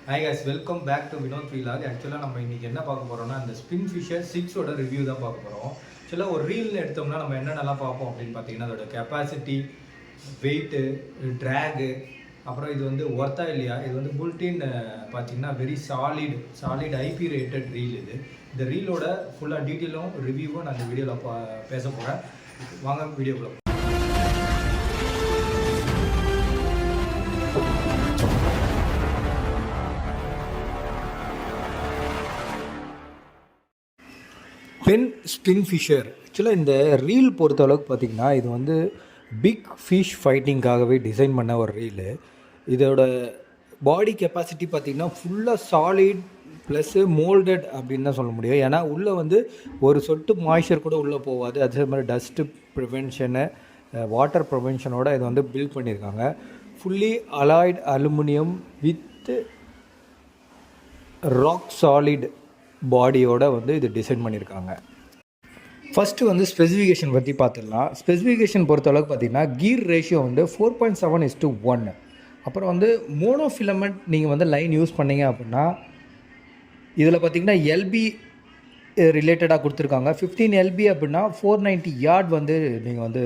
Hi guys, welcome back to Vinod Vlog. ஆக்சுவலாக நம்ம இன்றைக்கி என்ன பார்க்க போகிறோம்னா அந்த ஸ்பின் ஃபிஷர் 6ஓட ரிவ்யூ தான் பார்க்க போகிறோம். ஆக்சுவலாக ஒரு ரீல்னு எடுத்தோம்னா நம்ம என்னென்னலாம் பார்ப்போம் அப்படின்னு பார்த்தீங்கன்னா அதோட கெப்பாசிட்டி, வெயிட்டு, ட்ராகு, அப்புறம் இது வந்து ஒர்த்தா இல்லையா, இது வந்து புல்டின் பார்த்தீங்கன்னா very solid IP rated reel இது. இந்த ரீலோட ஃபுல்லாக டீட்டெயிலும் ரிவ்யூவும் நான் இந்த வீடியோவில் பேச போகிறேன். வாங்க வீடியோக்குள்ள. பென் ஸ்பின் ஃபிஷர் ஆக்சுவலாக இந்த ரீல் பொறுத்தளவுக்கு பார்த்திங்கன்னா இது வந்து பிக் ஃபிஷ் ஃபைட்டிங்காகவே டிசைன் பண்ண ஒரு ரீலு. இதோட பாடி கெப்பாசிட்டி பார்த்திங்கன்னா ஃபுல்லாக சாலிட் ப்ளஸ்ஸு மோல்டட் அப்படின்னு தான் சொல்ல முடியும். ஏன்னா உள்ளே வந்து ஒரு சொட்டு மாய்ச்சர் கூட உள்ளே போகாது. அதே மாதிரி டஸ்ட்டு ப்ரிவென்ஷனு, வாட்டர் ப்ரிவென்ஷனோட இதை வந்து பில்ட் பண்ணியிருக்காங்க. Fully alloyed aluminium with rock solid பாடியோட வந்து இது டிசைன் பண்ணியிருக்காங்க. ஃபஸ்ட்டு வந்து ஸ்பெசிஃபிகேஷன் பற்றி பார்த்துடலாம். ஸ்பெசிஃபிகேஷன் பொறுத்தளவுக்கு பார்த்திங்கன்னா கீர் ரேஷியோ வந்து 4.7:1. அப்புறம் வந்து மோனோஃபிலமெண்ட் நீங்கள் வந்து லைன் யூஸ் பண்ணிங்க அப்படின்னா இதில் பார்த்திங்கன்னா எல்பி ரிலேட்டடாக கொடுத்துருக்காங்க. 15 எல்பி அப்படின்னா 490 யார்ட் வந்து நீங்கள் வந்து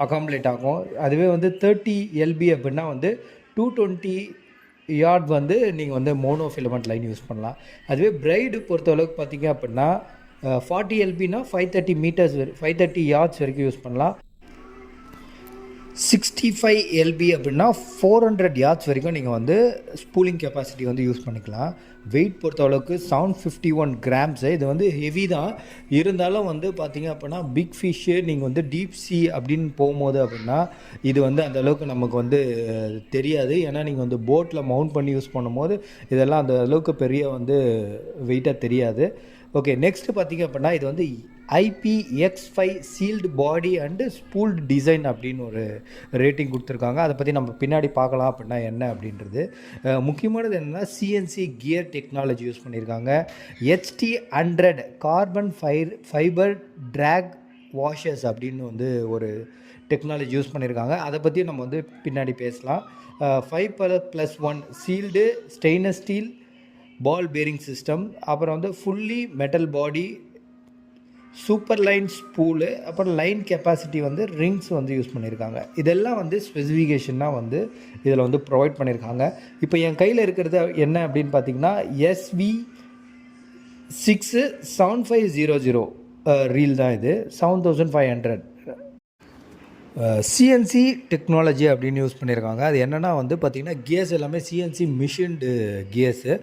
அகாமலேட் ஆகும். அதுவே வந்து 30 எல்பி அப்படின்னா வந்து 220 யார்ட் வந்து நீங்கள் வந்து மோனோஃபிலமெண்ட் லைன் யூஸ் பண்ணலாம். அதுவே பிரைடு பொறுத்தளவுக்கு பார்த்திங்க அப்படின்னா 40 எல்பினா 530 யார்ட்ஸ் வரைக்கும் யூஸ் பண்ணலாம். 65 எல்பி அப்படின்னா 400 யார்ட்ஸ் வரைக்கும் நீங்கள் வந்து ஸ்பூலிங் கெப்பாசிட்டி வந்து யூஸ் பண்ணிக்கலாம். வெயிட் பொறுத்தளவுக்கு 751 கிராம்ஸு. இது வந்து ஹெவி தான், இருந்தாலும் வந்து பார்த்திங்க அப்படின்னா பிக் ஃபிஷ்ஷு நீங்கள் வந்து டீப் சி அப்படின்னு போகும்போது அப்படின்னா இது வந்து அந்தளவுக்கு நமக்கு வந்து தெரியாது. ஏன்னா நீங்கள் வந்து போட்டில் மவுண்ட் பண்ணி யூஸ் பண்ணும்போது இதெல்லாம் அந்த அளவுக்கு பெரிய வந்து வெயிட்டாக தெரியாது. ஓகே, நெக்ஸ்ட்டு பார்த்திங்க அப்படின்னா இது வந்து IPX5 sealed body and spooled design அப்படின்னு ஒரு ரேட்டிங் கொடுத்துருக்காங்க. அதை பற்றி நம்ம பின்னாடி பார்க்கலாம் அப்படின்னா என்ன அப்படின்றது. முக்கியமானது என்னென்னா CNC கியர் டெக்னாலஜி யூஸ் பண்ணியிருக்காங்க. HT100 carbon fibre track washers அப்படின்னு வந்து ஒரு டெக்னாலஜி யூஸ் பண்ணியிருக்காங்க. அதை பற்றி நம்ம வந்து பின்னாடி பேசலாம். 5+1 sealed stainless steel ball bearing system, அப்புறம் வந்து fully metal body, super line spool, அப்புறம் லைன் கெப்பாசிட்டி வந்து ரிங்ஸ் வந்து யூஸ் பண்ணியிருக்காங்க. இதெல்லாம் வந்து ஸ்பெசிஃபிகேஷனாக வந்து இதில் வந்து ப்ரொவைட் பண்ணியிருக்காங்க. இப்போ என் கையில் இருக்கிறது என்ன அப்படின்னு பார்த்தீங்கன்னா SV6 7500 ரீல் தான். இது 7500 CNC டெக்னாலஜி அப்படின்னு யூஸ் பண்ணியிருக்காங்க. அது என்னென்னா வந்து பார்த்திங்கன்னா கியர்ஸ் எல்லாமே CNC மிஷின்டு gears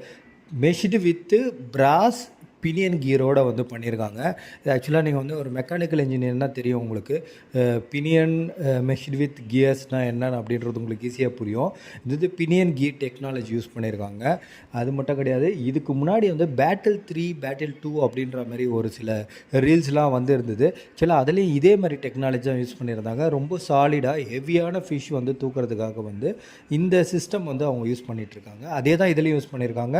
மெஷிடு with brass pinion கியரோடு வந்து பண்ணியிருக்காங்க. இது ஆக்சுவலாக நீங்கள் வந்து ஒரு மெக்கானிக்கல் இன்ஜினியர்னால் தெரியும் உங்களுக்கு. பினியன் மெஷிட் வித் கியர்ஸ்னால் என்னென்னு அப்படின்றது உங்களுக்கு ஈஸியாக புரியும். இது பினியன் கியர் டெக்னாலஜி யூஸ் பண்ணியிருக்காங்க. அது மட்டும் கிடையாது, இதுக்கு முன்னாடி வந்து பேட்டில் 3 பேட்டில் 2 அப்படின்ற மாதிரி ஒரு சில ரீல்ஸ்லாம் வந்து இருந்தது. ஆக்சுவலாக அதுலேயும் இதே மாதிரி டெக்னாலஜி தான் யூஸ் பண்ணியிருந்தாங்க. ரொம்ப சாலிடாக ஹெவியான ஃபிஷ் வந்து தூக்கிறதுக்காக வந்து இந்த சிஸ்டம் வந்து அவங்க யூஸ் பண்ணிகிட்ருக்காங்க. அதே தான் இதுலேயும் யூஸ் பண்ணியிருக்காங்க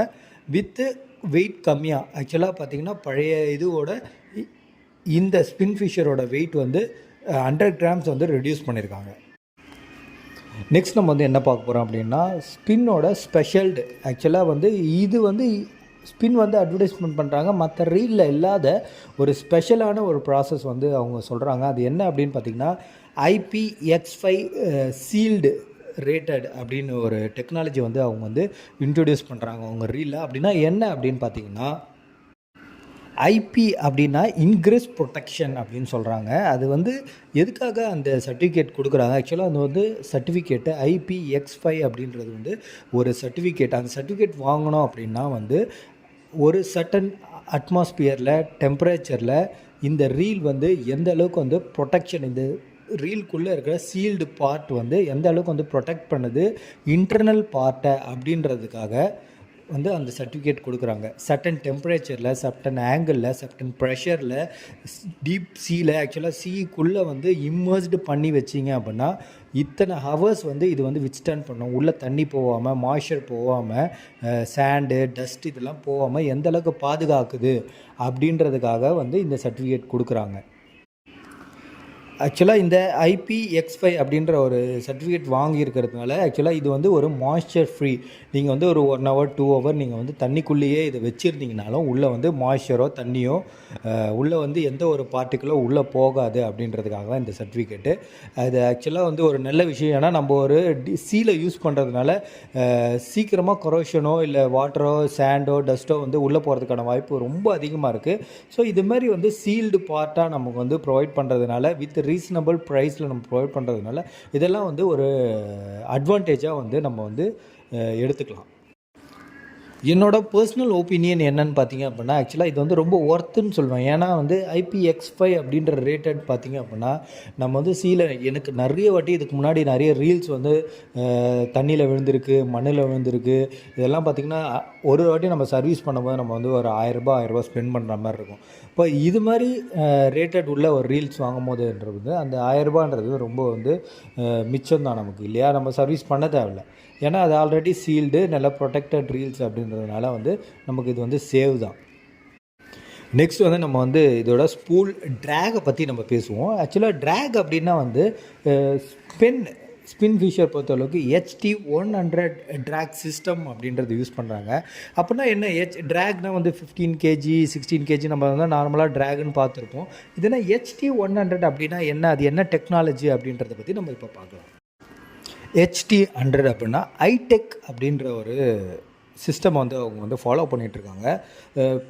வித்து வெயிட் கம்மியாக. ஆக்சுவலாக பார்த்திங்கன்னா பழைய இதோட இந்த ஸ்பின் ஃபிஷரோட வெயிட் வந்து 100 கிராம்ஸ் வந்து ரெடியூஸ் பண்ணியிருக்காங்க. நெக்ஸ்ட் நம்ம வந்து என்ன பார்க்க போகிறோம் அப்படின்னா ஸ்பின்னோட ஸ்பெஷல்டு. ஆக்சுவலாக வந்து இது வந்து ஸ்பின் வந்து அட்வர்டைஸ்மெண்ட் பண்ணுறாங்க, மற்ற ரீலில் இல்லாத ஒரு ஸ்பெஷலான ஒரு ப்ராசஸ் வந்து அவங்க சொல்கிறாங்க. அது என்ன அப்படின்னு பார்த்திங்கன்னா IPX5 சீல்டு ரேட்டட் அப்படின்னு ஒரு டெக்னாலஜி வந்து அவங்க வந்து இன்ட்ரடியூஸ் பண்ணுறாங்க அவங்க ரீலில். அப்படின்னா என்ன அப்படின்னு பார்த்தீங்கன்னா IP அப்படின்னா இன்க்ரீஸ் ப்ரொடெக்ஷன் அப்படின்னு சொல்கிறாங்க. அது வந்து எதுக்காக அந்த சர்டிஃபிகேட் கொடுக்குறாங்க? ஆக்சுவலாக அது வந்து சர்டிஃபிகேட்டு IPX5 அப்படின்றது வந்து ஒரு சர்டிஃபிகேட். அந்த சர்டிஃபிகேட் வாங்கணும் அப்படின்னா வந்து ஒரு சர்டன் அட்மாஸ்பியரில் டெம்பரேச்சரில் இந்த ரீல் வந்து எந்த அளவுக்கு வந்து ப்ரொடெக்ஷன், இந்த ரீல்குள்ளே இருக்கிற சீல்டு பார்ட் வந்து எந்த அளவுக்கு வந்து ப்ரொடெக்ட் பண்ணுது இன்டர்னல் பார்ட்டை அப்படின்றதுக்காக வந்து அந்த சர்டிஃபிகேட் கொடுக்குறாங்க. சர்டன் டெம்பரேச்சரில், சர்டன் ஆங்கிளில், சர்டன் ப்ரெஷரில், டீப் சீயில், ஆக்சுவலாக சீக்குள்ளே வந்து இம்மர்ஸ்டு பண்ணி வச்சிங்க அப்படின்னா இத்தனை ஹவர்ஸ் வந்து இது வந்து வித்ஸ்டாண்ட் பண்ணும். உள்ளே தண்ணி போகாமல், மாய்ச்சர் போகாமல், சாண்டு டஸ்ட் இதெல்லாம் போகாமல் எந்த அளவுக்கு பாதுகாக்குது அப்படின்றதுக்காக வந்து இந்த சர்டிஃபிகேட் கொடுக்குறாங்க. ஆக்சுவலாக இந்த IP-X5 அப்படின்ற ஒரு சர்டிஃபிகேட் வாங்கியிருக்கிறதுனால ஆக்சுவலாக இது வந்து ஒரு மாய்ஸ்சர் ஃப்ரீ. நீங்கள் வந்து ஒரு 1 ஹவர் 2 ஹவர் நீங்கள் வந்து தண்ணிக்குள்ளேயே இதை வச்சுருந்தீங்கனாலும் உள்ளே வந்து மாய்ஸ்சரோ தண்ணியோ உள்ளே வந்து எந்த ஒரு பார்ட்டிகளோ உள்ளே போகாது அப்படின்றதுக்காக தான் இந்த சர்டிஃபிகேட்டு. அது ஆக்சுவலாக வந்து ஒரு நல்ல விஷயம். ஏன்னா நம்ம ஒரு சீலை யூஸ் பண்ணுறதுனால சீக்கிரமாக கொரோஷனோ இல்லை வாட்டரோ சாண்டோ டஸ்ட்டோ வந்து உள்ளே போகிறதுக்கான வாய்ப்பு ரொம்ப அதிகமாக இருக்குது. ஸோ இது மாதிரி வந்து சீல்டு பார்ட்டாக நமக்கு வந்து ப்ரொவைட் பண்ணுறதுனால வித் ரீசனபிள் ப்ரைஸில் நம்ம ப்ரொவைட் பண்ணுறதுனால இதெல்லாம் வந்து ஒரு அட்வான்டேஜாக வந்து நம்ம வந்து எடுத்துக்கலாம். என்னோட பர்சனல் ஒப்பீனியன் என்னன்னு பார்த்தீங்க அப்படின்னா, ஆக்சுவலாக இது வந்து ரொம்ப ஒர்த்துன்னு சொல்லுவேன். ஏன்னா வந்து IP-X5 அப்படின்ற ரேட்டட் பார்த்தீங்க அப்படின்னா, நம்ம வந்து எனக்கு நிறைய வாட்டி இதுக்கு முன்னாடி நிறைய ரீல்ஸ் வந்து தண்ணியில் விழுந்திருக்கு, மண்ணில் விழுந்திருக்கு. இதெல்லாம் பார்த்திங்கன்னா ஒரு வாட்டி நம்ம சர்வீஸ் பண்ணும்போது நம்ம வந்து ஒரு ₹1000 ஸ்பெண்ட் பண்ணுற மாதிரி இருக்கும். இப்போ இது மாதிரி ரேட்டட் உள்ள ஒரு ரீல்ஸ் வாங்கும்போதுன்றது வந்து அந்த ₹1000 ரொம்ப வந்து மிச்சம் தான் நமக்கு இல்லையா? நம்ம சர்வீஸ் பண்ண தேவையில்ல. ஏன்னா அது ஆல்ரெடி சீல்டு நல்ல ப்ரொடெக்டட் ரீல்ஸ் அப்படின்றதுனால வந்து நமக்கு இது வந்து சேவ் தான். நெக்ஸ்ட் வந்து நம்ம வந்து இதோட ஸ்பூல் ட்ராகை பற்றி நம்ம பேசுவோம். ஆக்சுவலாக ட்ராக் அப்படின்னா வந்து ஸ்பின் ஃபிஷர் பொறுத்தளவுக்கு HT100 ட்ராக் சிஸ்டம் அப்படின்றது யூஸ் பண்ணுறாங்க. அப்படின்னா என்ன ட்ராக்னால் வந்து 15 kg 16 kg நம்ம வந்து நார்மலாக ட்ராகுன்னு பார்த்துருப்போம். இதுனா HT100 அப்படின்னா என்ன, அது என்ன டெக்னாலஜி அப்படின்றத பற்றி நம்ம இப்போ பார்க்கலாம். HT100 அப்படின்னா ஐடெக் அப்படின்ற ஒரு சிஸ்டம் வந்து அவங்க வந்து ஃபாலோ பண்ணிகிட்ருக்காங்க.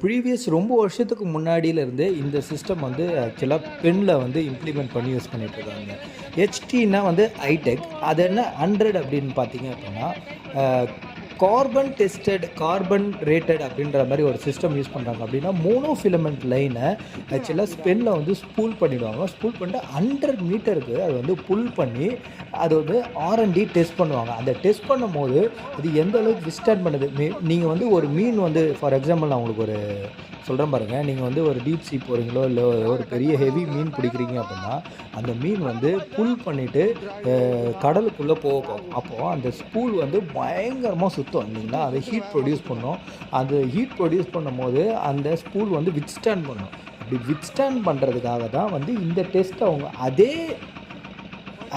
ப்ரீவியஸ் ரொம்ப வருஷத்துக்கு முன்னாடியிலேருந்து இந்த சிஸ்டம் வந்து ஆக்சுவலாக பெனில் வந்து இம்ப்ளிமெண்ட் பண்ணி யூஸ் பண்ணிகிட்ருக்காங்க. HTனா வந்து ஐடெக். அது என்ன 100 அப்படின்னு பார்த்தீங்க அப்படின்னா கார்பன் ரேட்டட் அப்படின்ற மாதிரி ஒரு சிஸ்டம் யூஸ் பண்ணுறாங்க. அப்படின்னா மோனோஃபிலமெண்ட் லைனை ஆக்சுவலாக ஸ்பெனில் வந்து ஸ்பூல் பண்ணிவிடுவாங்க. ஸ்பூல் பண்ணிட்டு 100 மீட்டருக்கு அது வந்து புல் பண்ணி அது வந்து R&D டெஸ்ட் பண்ணுவாங்க. அந்த டெஸ்ட் பண்ணும் போது அது எந்த அளவுக்கு விஸ்டாண்ட் பண்ணுது. நீங்கள் வந்து ஒரு மீன் வந்து ஃபார் எக்ஸாம்பிள் நான் உங்களுக்கு ஒரு சொல்கிறேன் பாருங்கள். நீங்கள் வந்து ஒரு டீப் சீ போகிறீங்களோ இல்லை ஒரு பெரிய ஹெவி மீன் பிடிக்கிறீங்க அப்படின்னா அந்த மீன் வந்து புல் பண்ணிவிட்டு கடலுக்குள்ளே போகும். அப்போது அந்த ஸ்பூல் வந்து பயங்கரமாக சுத்தம் இல்லைங்களா? அதை ஹீட் ப்ரொடியூஸ் பண்ணும். அந்த ஹீட் ப்ரொடியூஸ் பண்ணும் போது அந்த ஸ்பூல் வந்து வித்ஸ்டாண்ட் பண்ணும். அப்படி வித்ஸ்டாண்ட் பண்ணுறதுக்காக தான் வந்து இந்த டெஸ்ட் அவங்க அதே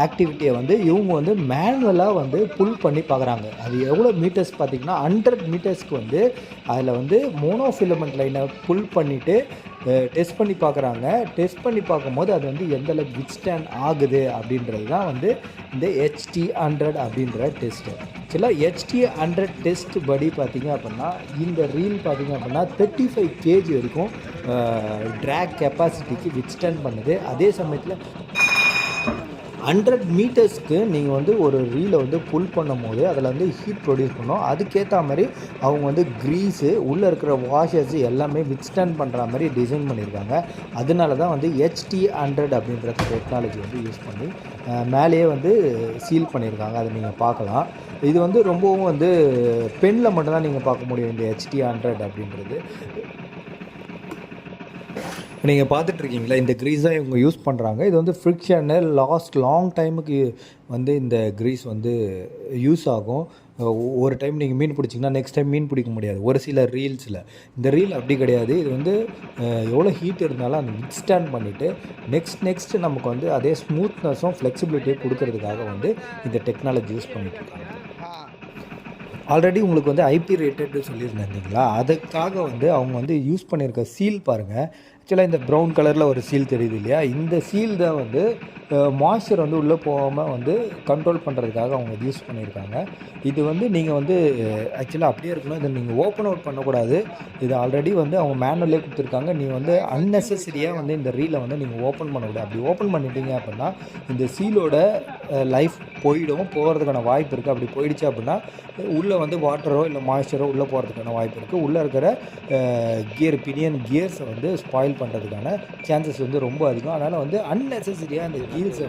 ஆக்டிவிட்டியை வந்து இவங்க வந்து மேனுவலாக வந்து புல் பண்ணி பார்க்குறாங்க. அது எவ்வளோ மீட்டர்ஸ் பார்த்திங்கன்னா 100 மீட்டர்ஸ்க்கு வந்து அதில் வந்து மோனோஃபிலமெண்ட் லைனை புல் பண்ணிவிட்டு டெஸ்ட் பண்ணி பார்க்குறாங்க. டெஸ்ட் பண்ணி பார்க்கும்போது அது வந்து எந்தளவுக்கு வித்ஸ்டாண்ட் ஆகுது அப்படின்றது தான் வந்து இந்த HT100 அப்படின்ற டெஸ்ட்டு. ஆக்சுவலாக HT100 டெஸ்ட் படி பார்த்திங்க அப்படின்னா இந்த ரீல் பார்த்திங்க அப்படின்னா 35 kg வரைக்கும் ட்ராக் கெப்பாசிட்டிக்கு வித்ஸ்டாண்ட் பண்ணுது. அதே சமயத்தில் 100 மீட்டர்ஸ்க்கு நீங்கள் வந்து ஒரு ரீலை வந்து புல் பண்ணும் போது அதில் வந்து ஹீட் ப்ரொடியூஸ் பண்ணோம். அதுக்கேற்ற மாதிரி அவங்க வந்து க்ரீஸு உள்ளே இருக்கிற வாஷர்ஸ் எல்லாமே வித்ஸ்டாண்ட் பண்ணுற மாதிரி டிசைன் பண்ணியிருக்காங்க. அதனால தான் வந்து HT100 அப்படின்ற டெக்னாலஜி வந்து யூஸ் பண்ணி மேலேயே வந்து சீல் பண்ணியிருக்காங்க. அதை நீங்கள் பார்க்கலாம். இது வந்து ரொம்பவும் வந்து பெனில் மட்டும்தான் நீங்கள் பார்க்க முடியும் இந்த HT100 அப்படின்றது. நீங்கள் பார்த்துட்ருக்கீங்களா, இந்த க்ரீஸ் தான் இவங்க யூஸ் பண்ணுறாங்க. இது வந்து ஃப்ரிக்ஷனு லாங் டைமுக்கு வந்து இந்த க்ரீஸ் வந்து யூஸ் ஆகும். ஒரு டைம் நீங்கள் மீன் பிடிச்சிங்கன்னா நெக்ஸ்ட் டைம் மீன் பிடிக்க முடியாது ஒரு சில ரீல்ஸில். இந்த ரீல் அப்படி கிடையாது. இது வந்து எவ்வளோ ஹீட் இருந்தாலும் அந்த வித்ஸ்டாண்ட் பண்ணிவிட்டு நெக்ஸ்ட் நமக்கு வந்து அதே ஸ்மூத்னஸும் ஃப்ளெக்சிபிலிட்டியும் கொடுக்கறதுக்காக வந்து இந்த டெக்னாலஜி யூஸ் பண்ணிகிட்ருக்காங்க. ஆல்ரெடி உங்களுக்கு வந்து IP ரேட்டட்னு சொல்லியிருந்தீங்களா, அதுக்காக வந்து அவங்க வந்து யூஸ் பண்ணியிருக்க சீல் பாருங்கள். ஆக்சுவலாக இந்த ப்ரௌன் கலரில் ஒரு சீல் தெரியுது இல்லையா, இந்த சீல் தான் வந்து மாய்ஸ்சர் வந்து உள்ளே போகாமல் வந்து கண்ட்ரோல் பண்ணுறதுக்காக அவங்க யூஸ் பண்ணியிருக்காங்க. இது வந்து நீங்கள் வந்து ஆக்சுவலாக அப்படியே இருக்கணும். இதை நீங்கள் ஓப்பன் அவுட் பண்ணக்கூடாது. இது ஆல்ரெடி வந்து அவங்க மேனுவலே கொடுத்துருக்காங்க. நீங்கள் வந்து அன்னெசரியாக வந்து இந்த ரீலை வந்து நீங்கள் ஓப்பன் பண்ணக்கூடாது. அப்படி ஓப்பன் பண்ணிட்டீங்க அப்படின்னா இந்த சீலோட லைஃப் போகிறதுக்கான வாய்ப்பு இருக்குது. அப்படி போயிடுச்சு அப்படின்னா உள்ளே வந்து வாட்டரோ இல்லை மாய்ஸ்சரோ உள்ளே போகிறதுக்கான வாய்ப்பு இருக்குது. உள்ளே இருக்கிற பினியன் கியர்ஸை வந்து ஸ்பாயில் பண்ணுறதுக்கான சான்சஸ் வந்து ரொம்ப அதிகம். அதனால் வந்து அன்னெசரியாக அந்த ரீல்ஸை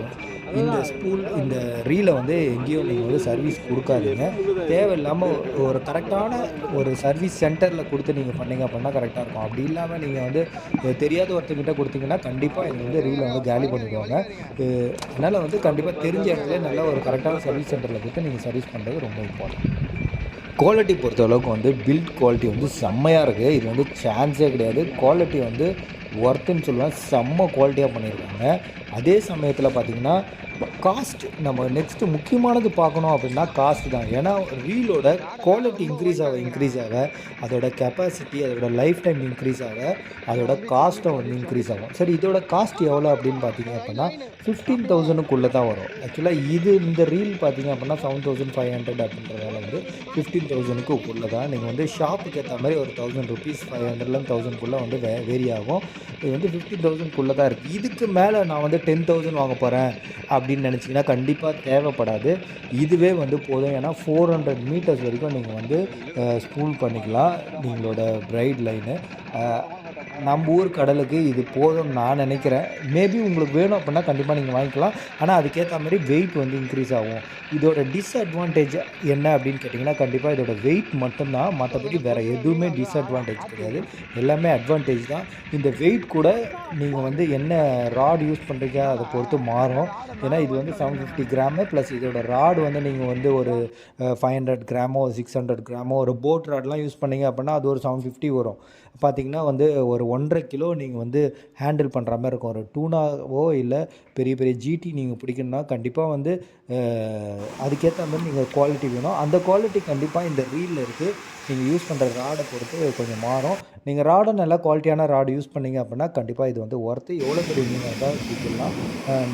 இந்த ரீலை வந்து எங்கேயும் நீங்கள் வந்து சர்வீஸ் கொடுக்காதீங்க. தேவையில்லாமல் ஒரு கரெக்டான ஒரு சர்வீஸ் சென்டரில் கொடுத்து நீங்கள் பண்ணிங்க அப்படின்னா கரெக்டாக இருக்கும். அப்படி இல்லாமல் நீங்கள் வந்து தெரியாத ஒருத்தர்கிட்ட கொடுத்தீங்கன்னா கண்டிப்பாக இது வந்து ரீலை வந்து காலி பண்ணிடுவாங்க. அதனால் வந்து கண்டிப்பாக தெரிஞ்ச இடத்துல நல்ல ஒரு கரெக்டான சர்வீஸ் சென்டரில் கொடுத்து நீங்கள் சர்வீஸ் பண்ணுறது ரொம்ப இம்பார்ட்டன்ட். குவாலிட்டி பொறுத்த அளவுக்கு வந்து பில்ட் குவாலிட்டி வந்து செம்மையாக இருக்குது. இது வந்து சான்ஸே கிடையாது. குவாலிட்டி வந்து ஒர்த்துன்னு சொல்லுவேன். செம்ம குவாலிட்டியாக பண்ணியிருக்காங்க. அதே சமயத்தில் பார்த்திங்கன்னா காஸ்ட் நம்ம நெக்ஸ்ட்டு முக்கியமானது பார்க்கணும் அப்படின்னா காஸ்ட் தான். ஏன்னா ரீலோட குவாலிட்டி இன்க்ரீஸ் ஆக அதோட கெப்பாசிட்டி, அதோட லைஃப் டைம் இன்க்ரீஸ் ஆக அதோட காஸ்ட்டும் வந்து இன்க்ரீஸ் ஆகும். சரி, இதோட காஸ்ட் எவ்வளோ அப்படின்னு பார்த்தீங்க அப்படின்னா 15,000க்குள்ளே தான் வரும். ஆக்சுவலாக இந்த ரீல் பார்த்தீங்க அப்படின்னா 7,500 அப்படின்றதால வந்து 15,000க்குள்ளே தான். நீங்கள் வந்து ஷாப்புக்கு ஏற்ற மாதிரி ஒரு ₹1,000 500லேருந்து 1,000க்குள்ளே வந்து வேரி ஆகும். இது வந்து 15,000க்குள்ளே தான் இருக்குது. இதுக்கு மேலே நான் வந்து 10,000 வாங்க போகிறேன் அப்படின்னு நினச்சிங்கன்னா கண்டிப்பாக தேவைப்படாது. இதுவே வந்து போதும். ஏன்னா 400 மீட்டர்ஸ் வரைக்கும் நீங்கள் வந்து ஸ்பூல் பண்ணிக்கலாம் நீங்களோட பிரைட் லைனு. நம்ம ஊர் கடலுக்கு இது போதும்னு நான் நினைக்கிறேன். மேபி உங்களுக்கு வேணும் அப்படின்னா கண்டிப்பாக நீங்கள் வாங்கிக்கலாம். ஆனால் அதுக்கேற்ற மாதிரி வெயிட் வந்து இன்க்ரீஸ் ஆகும். இதோட டிஸ்அட்வான்டேஜ் என்ன அப்படின்னு கேட்டிங்கன்னா கண்டிப்பாக இதோட வெயிட் மட்டும்தான். மற்றபடி வேறு எதுவுமே டிஸ்அட்வான்டேஜ் கிடையாது. எல்லாமே அட்வான்டேஜ் தான். இந்த வெயிட் கூட நீங்கள் வந்து என்ன ராட் யூஸ் பண்ணுறீங்க அதை பொறுத்து மாறும். ஏன்னா இது வந்து 750 கிராமு ப்ளஸ் இதோட ராடு வந்து நீங்கள் வந்து ஒரு 500 கிராமோ 600 கிராமோ ஒரு போட் ராட்லாம் யூஸ் பண்ணிங்க அப்படின்னா அது ஒரு 750 வரும். பார்த்திங்கன்னா வந்து ஒரு 1.5 கிலோ நீங்கள் வந்து ஹேண்டில் பண்ணுற மாதிரி இருக்கும். ஒரு டூனாவோ இல்லை பெரிய பெரிய ஜிடி நீங்கள் பிடிக்கணுன்னா கண்டிப்பாக வந்து அதுக்கேற்ற மாதிரி நீங்கள் குவாலிட்டி வேணும். அந்த குவாலிட்டி கண்டிப்பாக இந்த ரீலில் இருக்குது. நீங்கள் யூஸ் பண்ணுற ராடை பொறுத்து கொஞ்சம் மாறும். நீங்கள் ராடை நல்லா குவாலிட்டியான ராடு யூஸ் பண்ணிங்க அப்படின்னா கண்டிப்பாக இது வந்து ஒர்த்து. எவ்வளோ பெரிய நீங்கள் தான் பிடிக்கலாம்.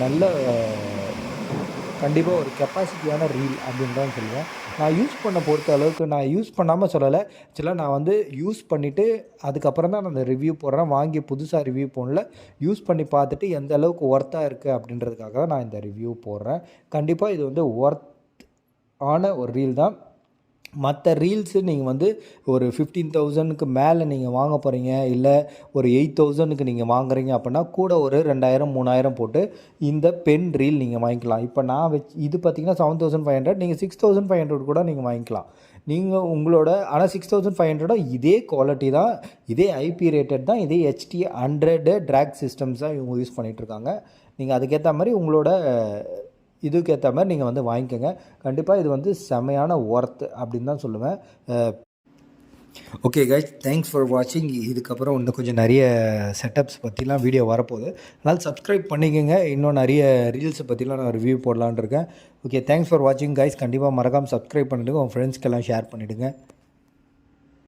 நல்ல கண்டிப்பாக ஒரு கெப்பாசிட்டியான ரீல் அப்படின்னு தான் சொல்லுவேன். நான் யூஸ் பண்ண பொறுத்த அளவுக்கு நான் யூஸ் பண்ணாமல் சொல்லலை. ஆக்சுவலாக நான் வந்து யூஸ் பண்ணிவிட்டு அதுக்கப்புறம் தான் நான் அந்த ரிவ்யூ போடுறேன். வாங்கி புதுசாக ரிவ்யூ போடல. யூஸ் பண்ணி பார்த்துட்டு எந்த அளவுக்கு ஒர்த்தாக இருக்குது அப்படின்றதுக்காக தான் நான் இந்த ரிவ்யூ போடுறேன். கண்டிப்பாக இது வந்து ஒர்த் ஆன ஒரு ரீல் தான். மற்ற ரீல்ஸு நீங்கள் வந்து ஒரு 15,000க்கு மேலே நீங்கள் வாங்க போகிறீங்க, இல்லை ஒரு 8,000க்கு நீங்கள் வாங்குறீங்க அப்படின்னா கூட ஒரு 2,000 3,000 போட்டு இந்த பென் ரீல் நீங்கள் வாங்கிக்கலாம். இப்போ நான் இது பார்த்தீங்கன்னா 7,500, நீங்கள் 6,500 கூட நீங்கள் வாங்கிக்கலாம். நீங்கள் உங்களோட ஆனால் 6,500 இதே குவாலிட்டி தான், இதே ஐபி ரேட்டட் தான், இதே HT 100 ட்ராக் சிஸ்டம்ஸ் தான் இவங்க யூஸ் பண்ணிகிட்ருக்காங்க. நீங்கள் அதுக்கேற்ற மாதிரி உங்களோட இதுக்கேற்ற மாதிரி நீங்கள் வந்து வாங்கிக்கோங்க. கண்டிப்பாக இது வந்து செமையான ஒர்த் அப்படின்னு தான் சொல்லுவேன். ஓகே கைஸ், தேங்க்ஸ் ஃபார் வாட்சிங். இதுக்கப்புறம் இன்னும் கொஞ்சம் நிறைய செட்டப்ஸ் பற்றிலாம் வீடியோ வரப்போகுது. அதனால் சப்ஸ்கிரைப் பண்ணிக்கோங்க. இன்னும் நிறைய ரீல்ஸை பற்றிலாம் நான் ரிவ்யூ போடலான்னு இருக்கேன். ஓகே, தேங்க்ஸ் ஃபார் வாட்சிங் கைஸ். கண்டிப்பாக மறக்காமல் சப்ஸ்கிரைப் பண்ணிவிடுங்க. உங்கள் ஃப்ரெண்ட்ஸ்க்கெல்லாம் ஷேர் பண்ணிவிடுங்க.